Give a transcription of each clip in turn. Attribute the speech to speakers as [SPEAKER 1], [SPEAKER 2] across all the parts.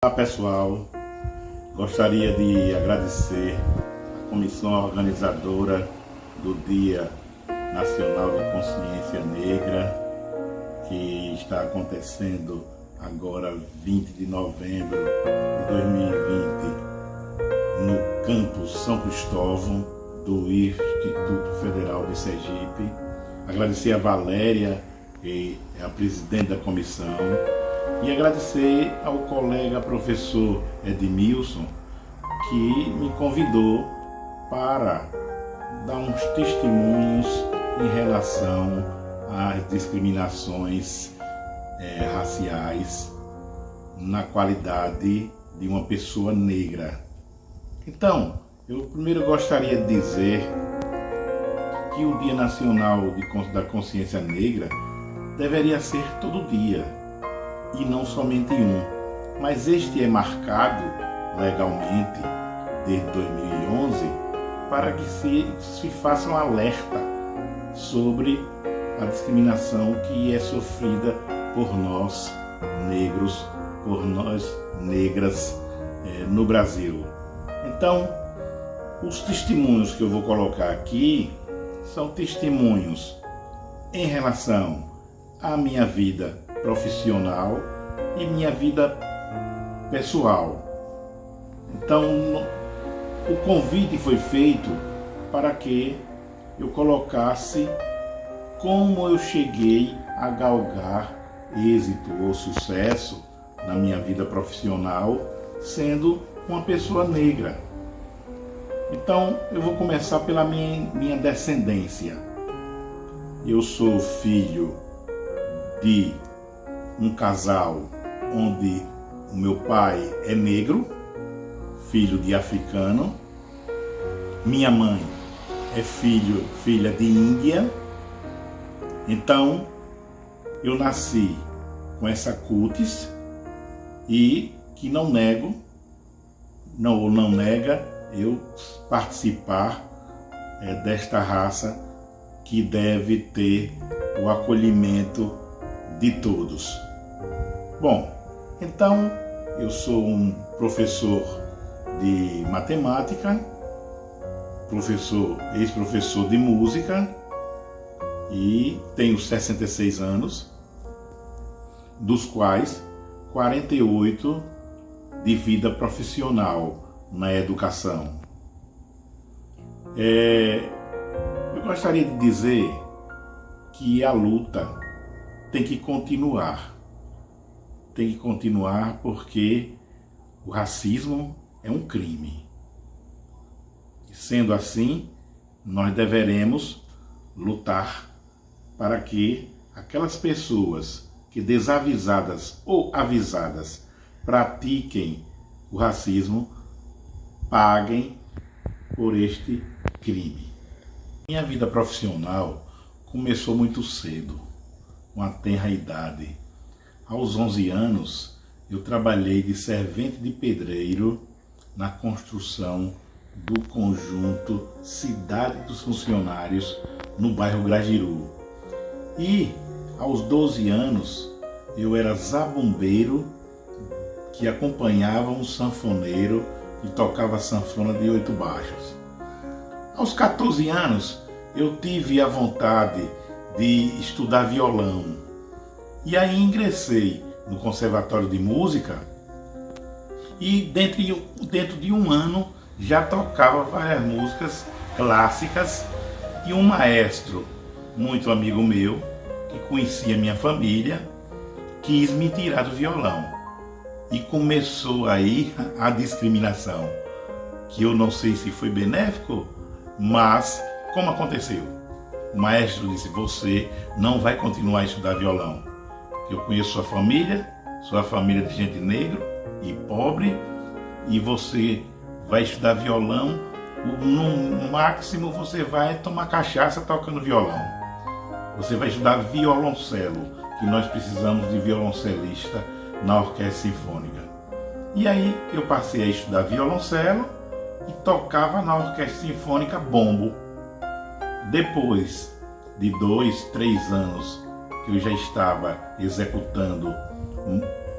[SPEAKER 1] Olá pessoal, gostaria de agradecer a comissão organizadora do Dia Nacional de Consciência Negra, que está acontecendo agora 20 de novembro de 2020 no campus São Cristóvão do Instituto Federal de Sergipe. Agradecer a Valéria, que é a presidente da comissão, e agradecer ao colega professor Edmilson, que me convidou para dar uns testemunhos em relação às discriminações raciais na qualidade de uma pessoa negra. Então, eu primeiro gostaria de dizer que o Dia Nacional da Consciência Negra deveria ser todo dia, e não somente um, mas este é marcado legalmente desde 2011 para que se faça um alerta sobre a discriminação que é sofrida por nós negros, por nós negras no Brasil. Então, os testemunhos que eu vou colocar aqui são testemunhos em relação à minha vida profissional e minha vida pessoal. Então, o convite foi feito para que eu colocasse como eu cheguei a galgar êxito ou sucesso na minha vida profissional sendo uma pessoa negra. Então, eu vou começar pela minha descendência. Eu sou filho de um casal onde o meu pai é negro, filho de africano. Minha mãe é filha de índia. Então, eu nasci com essa cutis e que não nega eu participar desta raça que deve ter o acolhimento de todos. Bom, então eu sou um professor de matemática, ex-professor de música e tenho 66 anos, dos quais 48 de vida profissional na educação. Eu gostaria de dizer que a luta tem que continuar. Tem que continuar porque o racismo é um crime. E sendo assim, nós deveremos lutar para que aquelas pessoas que desavisadas ou avisadas pratiquem o racismo paguem por este crime. Minha vida profissional começou muito cedo, com a tenra idade. Aos 11 anos, eu trabalhei de servente de pedreiro na construção do conjunto Cidade dos Funcionários, no bairro Grajiru. E, aos 12 anos, eu era zabumbeiro que acompanhava um sanfoneiro que tocava sanfona de 8 baixos. Aos 14 anos, eu tive a vontade de estudar violão. E aí ingressei no Conservatório de Música e dentro de um ano já tocava várias músicas clássicas, e um maestro, muito amigo meu, que conhecia minha família, quis me tirar do violão. E começou aí a discriminação, que eu não sei se foi benéfico, mas como aconteceu? O maestro disse: você não vai continuar a estudar violão. Eu conheço sua família de gente negra e pobre, e você vai estudar violão, no máximo você vai tomar cachaça tocando violão. Você vai estudar violoncelo, que nós precisamos de violoncelista na orquestra sinfônica. E aí eu passei a estudar violoncelo e tocava na orquestra sinfônica bombo. Depois de 2, 3 anos que eu já estava executando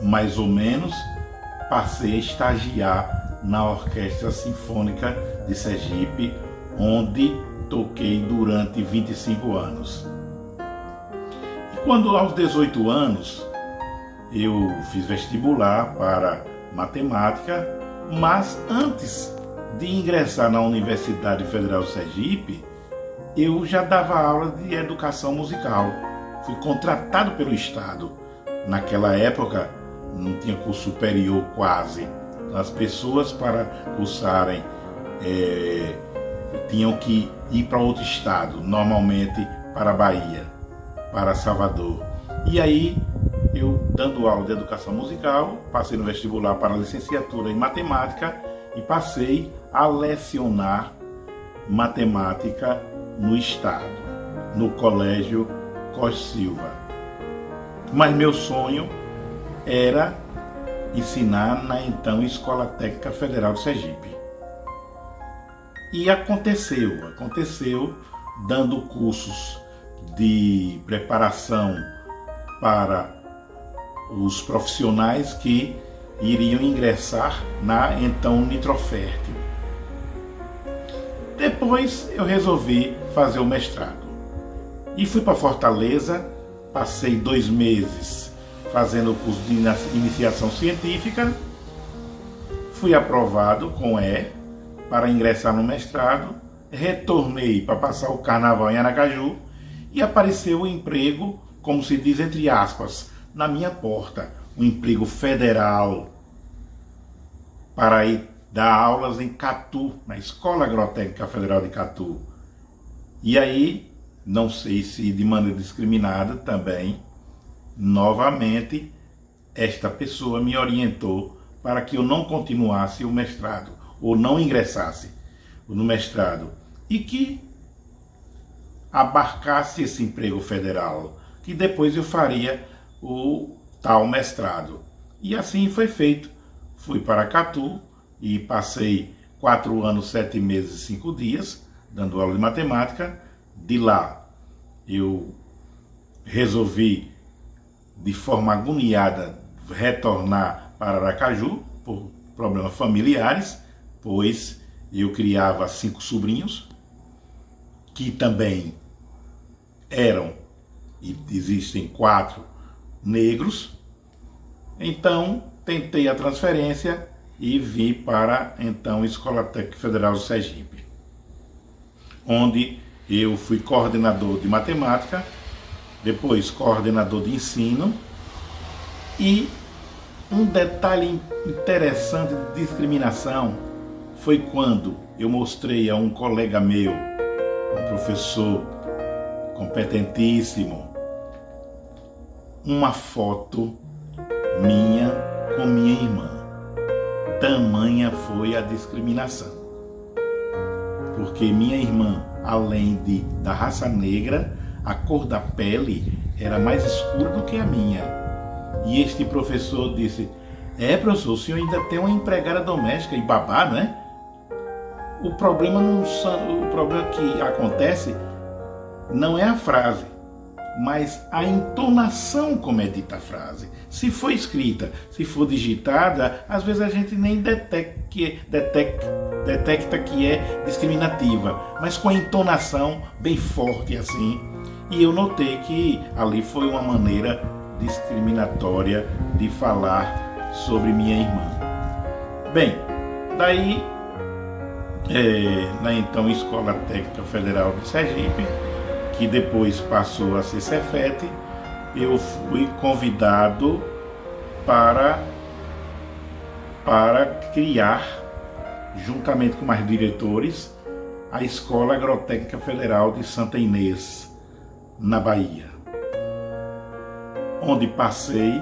[SPEAKER 1] mais ou menos, passei a estagiar na Orquestra Sinfônica de Sergipe, onde toquei durante 25 anos. E quando aos 18 anos eu fiz vestibular para matemática, mas antes de ingressar na Universidade Federal de Sergipe, eu já dava aula de educação musical. Fui contratado pelo Estado. Naquela época não tinha curso superior quase. As pessoas para cursarem tinham que ir para outro estado, normalmente para a Bahia, para Salvador. E aí, eu dando aula de educação musical, passei no vestibular para a licenciatura em matemática e passei a lecionar matemática no estado, no Colégio Costa Silva. Mas meu sonho era ensinar na então Escola Técnica Federal de Sergipe. E aconteceu dando cursos de preparação para os profissionais que iriam ingressar na então Nitrofértil. Depois eu resolvi fazer o mestrado e fui para Fortaleza, passei 2 meses fazendo o curso de iniciação científica, fui aprovado com E para ingressar no mestrado, retornei para passar o carnaval em Aracaju e apareceu um emprego, como se diz entre aspas, na minha porta, um emprego federal para ir dar aulas em Catu, na Escola Agrotécnica Federal de Catu. E aí, não sei se de maneira discriminada também, novamente, esta pessoa me orientou para que eu não continuasse o mestrado, ou não ingressasse no mestrado, e que abarcasse esse emprego federal, que depois eu faria o tal mestrado. E assim foi feito. Fui para Catu e passei 4 anos, 7 meses e 5 dias, dando aula de matemática. De lá, eu resolvi, de forma agoniada, retornar para Aracaju, por problemas familiares, pois eu criava 5 sobrinhos, que também eram, e existem 4 negros. Então, tentei a transferência e vim para, então, a Escola Técnica Federal de Sergipe, onde eu fui coordenador de matemática, depois coordenador de ensino. E um detalhe interessante de discriminação foi quando eu mostrei a um colega meu, um professor competentíssimo, uma foto minha com minha irmã. Tamanha foi a discriminação, porque minha irmã, além da raça negra, a cor da pele era mais escura do que a minha. E este professor disse: professor, o senhor ainda tem uma empregada doméstica e babá, né? O problema que acontece não é a frase, mas a entonação como é dita a frase. Se for escrita, se for digitada, às vezes a gente nem detecta que é discriminativa, mas com a entonação bem forte assim. E eu notei que ali foi uma maneira discriminatória de falar sobre minha irmã. Bem, daí, na então Escola Técnica Federal de Sergipe, que depois passou a ser Cefet, eu fui convidado para criar, juntamente com mais diretores, a Escola Agrotécnica Federal de Santa Inês, na Bahia, onde passei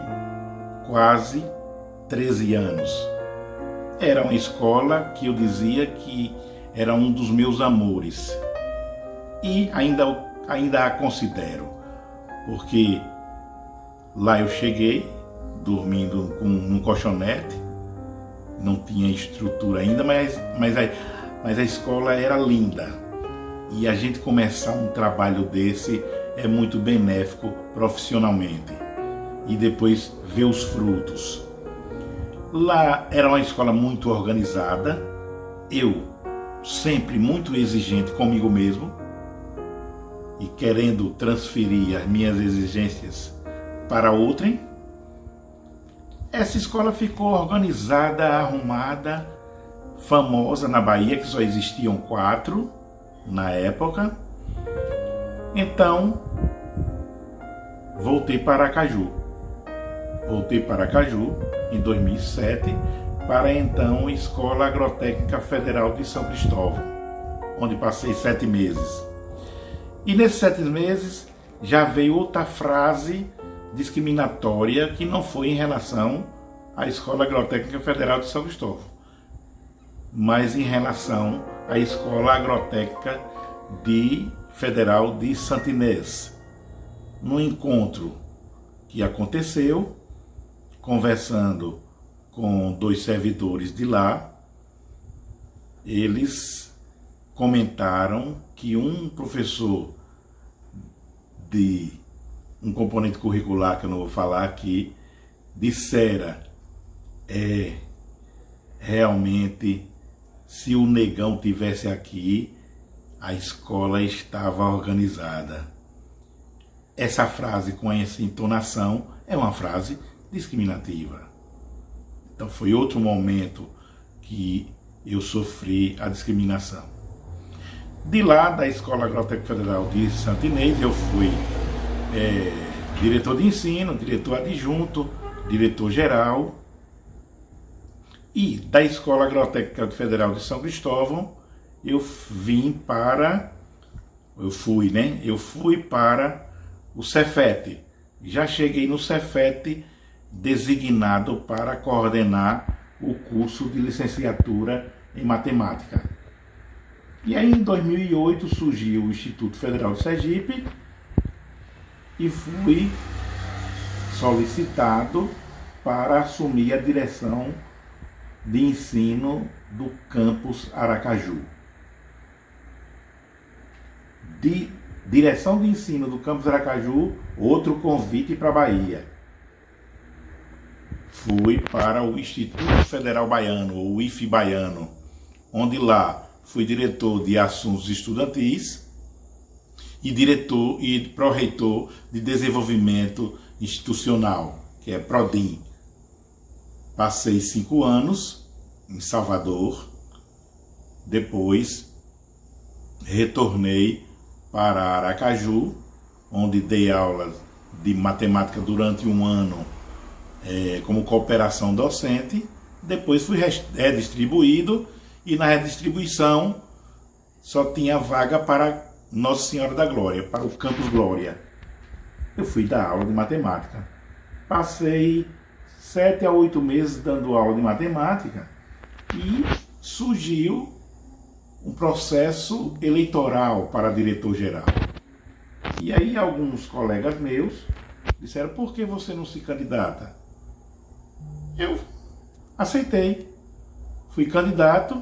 [SPEAKER 1] quase 13 anos. Era uma escola que eu dizia que era um dos meus amores, e ainda a considero, porque lá eu cheguei dormindo num colchonete, não tinha estrutura ainda, mas a escola era linda. E a gente começar um trabalho desse é muito benéfico profissionalmente. E depois ver os frutos. Lá era uma escola muito organizada, eu sempre muito exigente comigo mesmo e querendo transferir as minhas exigências para outrem. Essa escola ficou organizada, arrumada, famosa na Bahia, que só existiam 4 na época. Então, voltei para Aracaju. Voltei para Aracaju em 2007, para então Escola Agrotécnica Federal de São Cristóvão, onde passei 7 meses. E nesses 7 meses já veio outra frase discriminatória que não foi em relação à Escola Agrotécnica Federal de São Cristóvão, mas em relação à Escola Agrotécnica Federal de Santa Inês. No encontro que aconteceu, conversando com 2 servidores de lá, eles comentaram que um professor de um componente curricular, que eu não vou falar aqui, dissera: realmente, se o Negão tivesse aqui, a escola estava organizada. Essa frase com essa entonação é uma frase discriminativa. Então foi outro momento que eu sofri a discriminação. De lá, da Escola Agrotécnica Federal de Santa Inês, eu fui diretor de ensino, diretor adjunto, diretor geral. E da Escola Agrotécnica Federal de São Cristóvão, eu fui para o Cefet. Já cheguei no Cefet designado para coordenar o curso de licenciatura em matemática. E aí em 2008 surgiu o Instituto Federal de Sergipe e fui solicitado para assumir a direção de ensino do campus Aracaju. De direção de ensino do campus Aracaju, outro convite para a Bahia. Fui para o Instituto Federal Baiano, ou IFE Baiano, onde lá fui diretor de assuntos estudantis e diretor e pró-reitor de desenvolvimento institucional, que é PRODIN. Passei 5 anos em Salvador, depois retornei para Aracaju, onde dei aulas de matemática durante 1 ano como cooperação docente. Depois fui redistribuído e na redistribuição só tinha vaga para Nossa Senhora da Glória, para o Campus Glória. Eu fui dar aula de matemática. Passei 7 a 8 meses dando aula de matemática e surgiu um processo eleitoral para diretor-geral. E aí alguns colegas meus disseram: por que você não se candidata? Eu aceitei, fui candidato.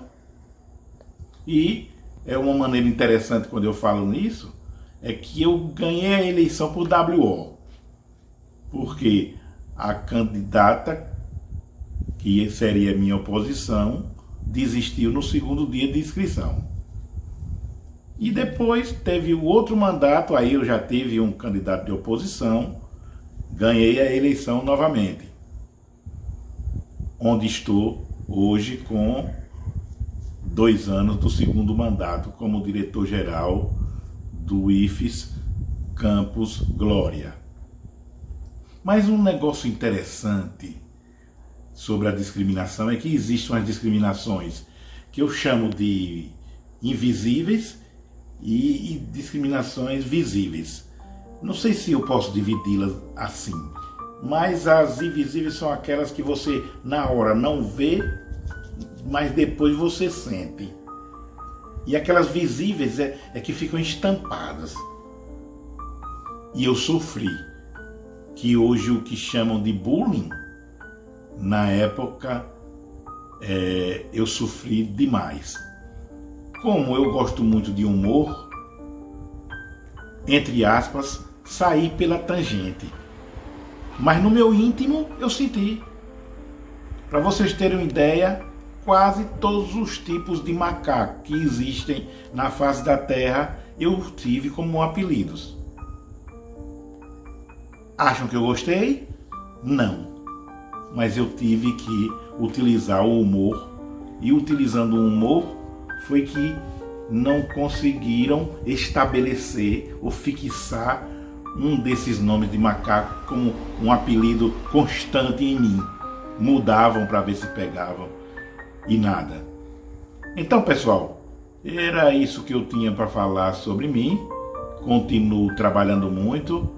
[SPEAKER 1] E é uma maneira interessante quando eu falo nisso, é que eu ganhei a eleição por WO, porque a candidata, que seria minha oposição, desistiu no 2º dia de inscrição. E depois teve o outro mandato, aí eu já tive um candidato de oposição, ganhei a eleição novamente, onde estou hoje com 2 anos do 2º mandato como diretor-geral do IFES Campus Glória. Mas um negócio interessante sobre a discriminação é que existem umas discriminações que eu chamo de invisíveis e discriminações visíveis. Não sei se eu posso dividi-las assim, mas as invisíveis são aquelas que você na hora não vê, mas depois você sente. E aquelas visíveis é que ficam estampadas. E eu sofri, que hoje o que chamam de bullying, na época eu sofri demais. Como eu gosto muito de humor, entre aspas, saí pela tangente. Mas no meu íntimo eu senti. Para vocês terem uma ideia, quase todos os tipos de macaco que existem na face da Terra eu tive como apelidos. Acham que eu gostei? Não. Mas eu tive que utilizar o humor, e utilizando o humor foi que não conseguiram estabelecer ou fixar um desses nomes de macaco como um apelido constante em mim. Mudavam para ver se pegavam e nada. Então, pessoal, era isso que eu tinha para falar sobre mim. Continuo trabalhando muito.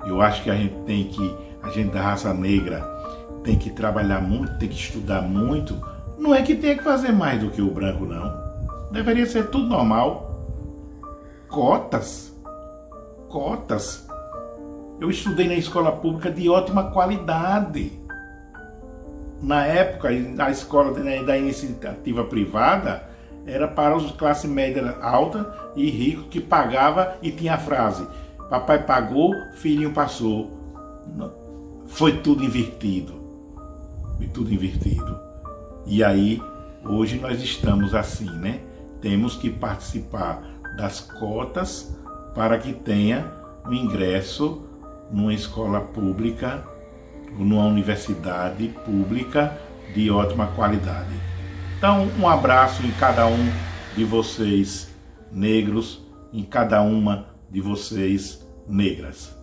[SPEAKER 1] Eu acho que a gente da raça negra tem que trabalhar muito, tem que estudar muito. Não é que tenha que fazer mais do que o branco, não. Deveria ser tudo normal. Cotas. Eu estudei na escola pública de ótima qualidade. Na época, a escola da iniciativa privada era para os classe média alta e rico que pagava e tinha a frase: papai pagou, filhinho passou. Foi tudo invertido. E aí, hoje nós estamos assim, né? Temos que participar das cotas para que tenha um ingresso numa escola pública ou numa universidade pública de ótima qualidade. Então, um abraço em cada um de vocês negros, em cada uma de vocês negras.